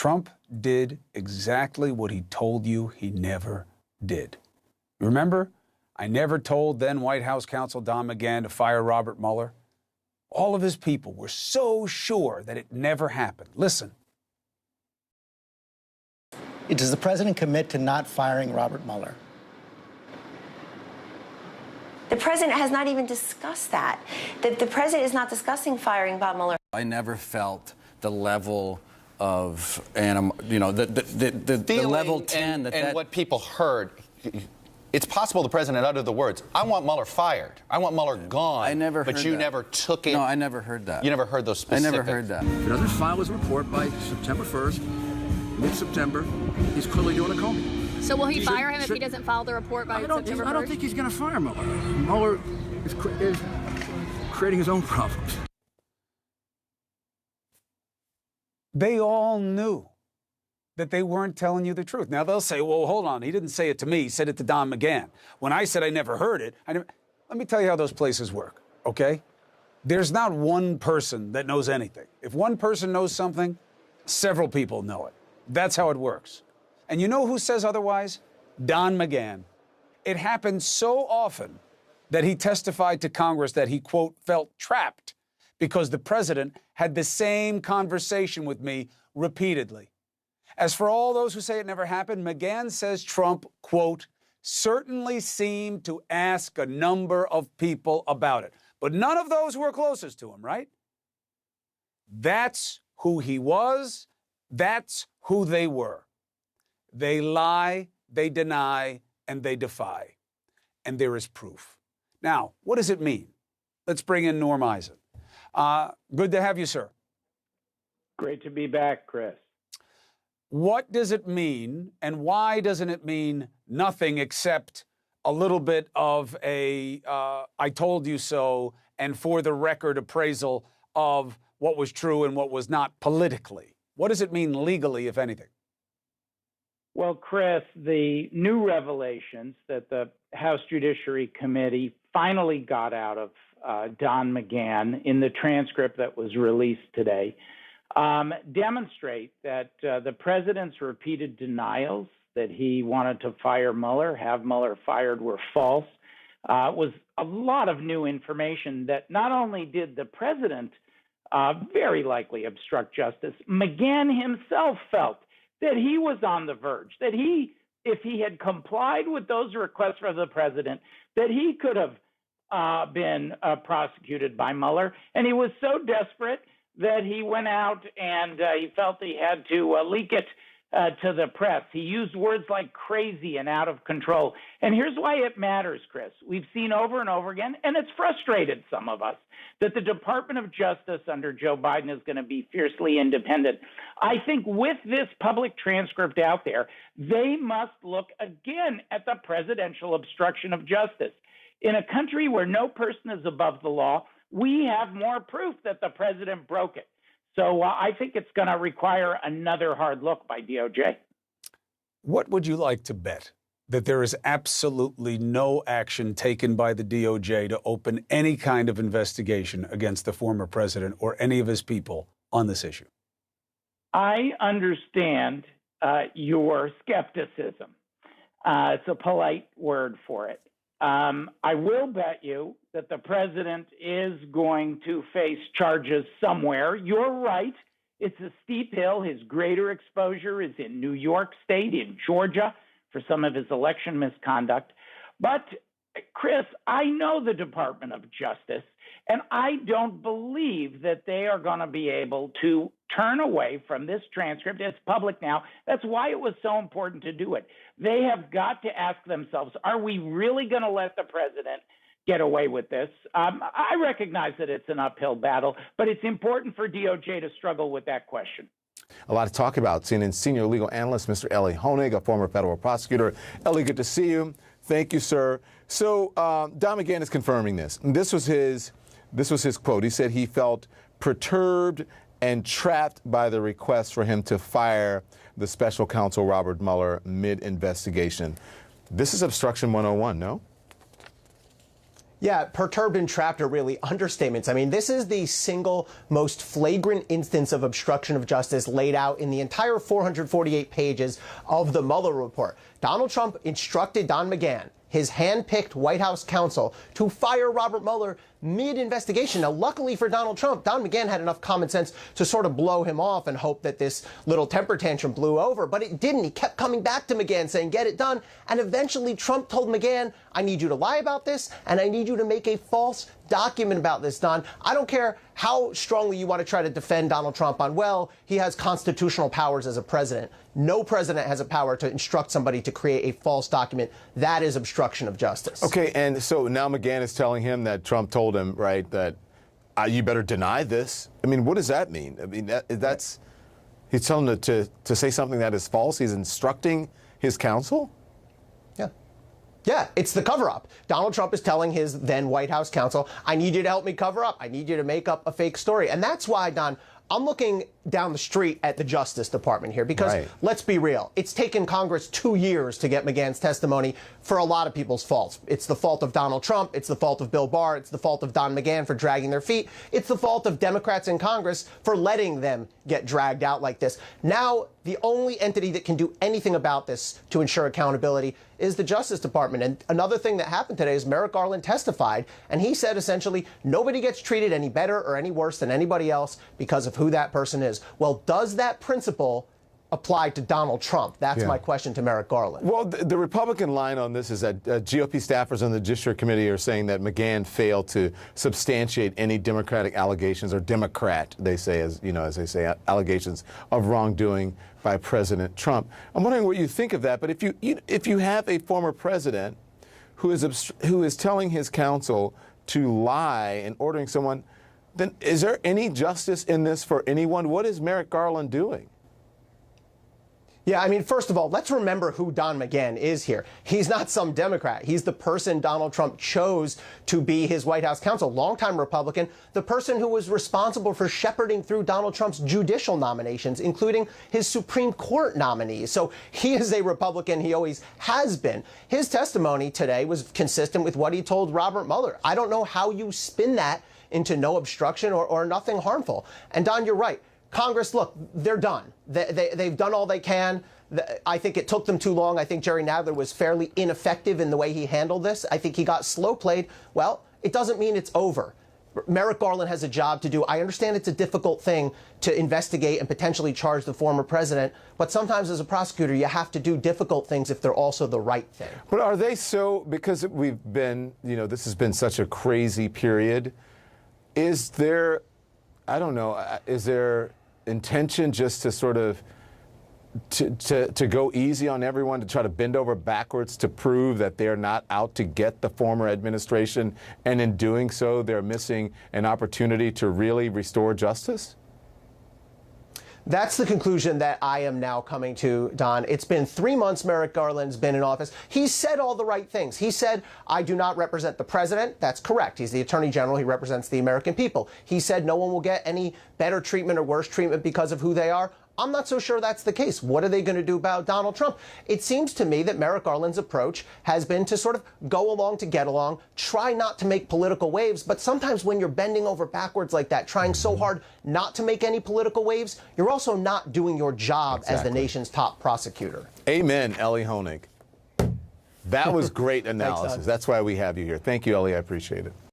Trump did exactly what he told you he never did. Remember, I never told then White House counsel Don McGahn to fire Robert Mueller. All of his people were so sure that it never happened. Listen. Does the president commit to not firing Robert Mueller? The president has not even discussed that. The president is not discussing firing Bob Mueller. I never felt the level of the level 10 and what people heard. It's possible the president uttered the words, "I want Mueller fired. I want Mueller gone." I never heard But you that. never took it. No, I never heard that. You never heard those specifics. I never heard that. If he doesn't file his report by September 1st, mid-September, he's clearly doing a comey. So will he fire him if he doesn't file the report by September 1st? I don't think he's going to fire Mueller. Mueller is creating his own problems. They all knew that they weren't telling you the truth. Now, they'll say, well, hold on. He didn't say it to me. He said it to Don McGahn. When I said I never heard it, let me tell you how those places work, okay? There's not one person that knows anything. If one person knows something, several people know it. That's how it works. And you know who says otherwise? Don McGahn. It happened so often that he testified to Congress that he, quote, felt trapped because the president had the same conversation with me repeatedly. As for all those who say it never happened, McGahn says Trump, quote, certainly seemed to ask a number of people about it, but none of those who were closest to him, right? That's who he was. That's who they were. They lie, they deny, and they defy. And there is proof. Now, what does it mean? Let's bring in Norm Eisen. Good to have you, sir. Great to be back, Chris. What does it mean, and why doesn't it mean nothing except a little bit of a I told you so, and for the record appraisal of what was true and what was not politically? What does it mean legally, if anything? Well, Chris, the new revelations that the House Judiciary Committee finally got out of Don McGahn in the transcript that was released today demonstrate that the president's repeated denials that he wanted to fire Mueller, have Mueller fired, were false. Was a lot of new information that not only did the president very likely obstruct justice, McGahn himself felt that he was on the verge, that if he had complied with those requests from the president, that he could have been prosecuted by Mueller. And he was so desperate that he went out and he felt he had to leak it to the press. He used words like crazy and out of control. And here's why it matters, Chris. We've seen over and over again, and it's frustrated some of us, that the Department of Justice under Joe Biden is going to be fiercely independent. I think with this public transcript out there, they must look again at the presidential obstruction of justice. In a country where no person is above the law, we have more proof that the president broke it. So I think it's going to require another hard look by DOJ. What would you like to bet? That there is absolutely no action taken by the DOJ to open any kind of investigation against the former president or any of his people on this issue? I understand your skepticism. It's a polite word for it. I will bet you that the president is going to face charges somewhere. You're right. It's a steep hill. His greater exposure is in New York State, in Georgia, for some of his election misconduct. But, Chris, I know the Department of Justice, and I don't believe that they are going to be able to turn away from this transcript. It's public now. That's why it was so important to do it. They have got to ask themselves, are we really going to let the president get away with this? I recognize that it's an uphill battle, but it's important for DOJ to struggle with that question. A lot to talk about. CNN senior legal analyst, Mr. Elie Honig, a former federal prosecutor. Elie, good to see you. Thank you, sir. So Don McGahn is confirming this. This was his quote. He said he felt perturbed and trapped by the request for him to fire the special counsel Robert Mueller mid-investigation. This is obstruction 101, no? Yeah, perturbed and trapped are really understatements. I mean, this is the single most flagrant instance of obstruction of justice laid out in the entire 448 pages of the Mueller report. Donald Trump instructed Don McGahn, his hand-picked White House counsel, to fire Robert Mueller mid-investigation. Now, luckily for Donald Trump, Don McGahn had enough common sense to sort of blow him off and hope that this little temper tantrum blew over, but it didn't. He kept coming back to McGahn saying, get it done, and eventually Trump told McGahn, I need you to lie about this, and I need you to make a false document about this, Don. I don't care how strongly you want to try to defend Donald Trump on, well, he has constitutional powers as a president. No president has a power to instruct somebody to create a false document. That is obstruction of justice. Okay, and so now McGahn is telling him that Trump told him, right, that you better deny this. I mean, what does that mean? I mean, that's he's telling him to say something that is false. He's instructing his counsel? Yeah. Yeah, it's the cover-up. Donald Trump is telling his then White House counsel, I need you to help me cover up. I need you to make up a fake story. And that's why, Don, I'm looking down the street at the Justice Department here because, let's be real, it's taken Congress 2 years to get McGahn's testimony for a lot of people's faults. It's the fault of Donald Trump. It's the fault of Bill Barr. It's the fault of Don McGahn for dragging their feet. It's the fault of Democrats in Congress for letting them get dragged out like this. Now, the only entity that can do anything about this to ensure accountability is the Justice Department. And another thing that happened today is Merrick Garland testified, and he said essentially nobody gets treated any better or any worse than anybody else because of who that person is. Well, does that principle apply to Donald Trump? That's my question to Merrick Garland. Well, the Republican line on this is that GOP staffers on the Judiciary Committee are saying that McGahn failed to substantiate any Democratic allegations, or Democrat, they say, as you know, as they say, allegations of wrongdoing by President Trump. I'm wondering what you think of that. But if you have a former president who is telling his counsel to lie and ordering someone, then is there any justice in this for anyone? What is Merrick Garland doing? Yeah, I mean, first of all, let's remember who Don McGahn is here. He's not some Democrat. He's the person Donald Trump chose to be his White House counsel, longtime Republican, the person who was responsible for shepherding through Donald Trump's judicial nominations, including his Supreme Court nominees. So he is a Republican. He always has been. His testimony today was consistent with what he told Robert Mueller. I don't know how you spin that into no obstruction or nothing harmful. And Don, you're right. Congress, look, they're done. They've done all they can. I think it took them too long. I think Jerry Nadler was fairly ineffective in the way he handled this. I think he got slow played. Well, it doesn't mean it's over. Merrick Garland has a job to do. I understand it's a difficult thing to investigate and potentially charge the former president, but sometimes as a prosecutor, you have to do difficult things if they're also the right thing. But are they so, because we've been, you know, this has been such a crazy period, is there, I don't know, is there intention just to sort of to go easy on everyone, to try to bend over backwards to prove that they're not out to get the former administration, and in doing so they're missing an opportunity to really restore justice? That's the conclusion that I am now coming to, Don. It's been 3 months Merrick Garland's been in office. He said all the right things. He said, I do not represent the president. That's correct. He's the attorney general. He represents the American people. He said no one will get any better treatment or worse treatment because of who they are. I'm not so sure that's the case. What are they going to do about Donald Trump? It seems to me that Merrick Garland's approach has been to sort of go along to get along, try not to make political waves. But sometimes when you're bending over backwards like that, trying so hard not to make any political waves, you're also not doing your job as the nation's top prosecutor. Amen, Ellie Honig. That was great analysis. Thanks, that's why we have you here. Thank you, Ellie. I appreciate it.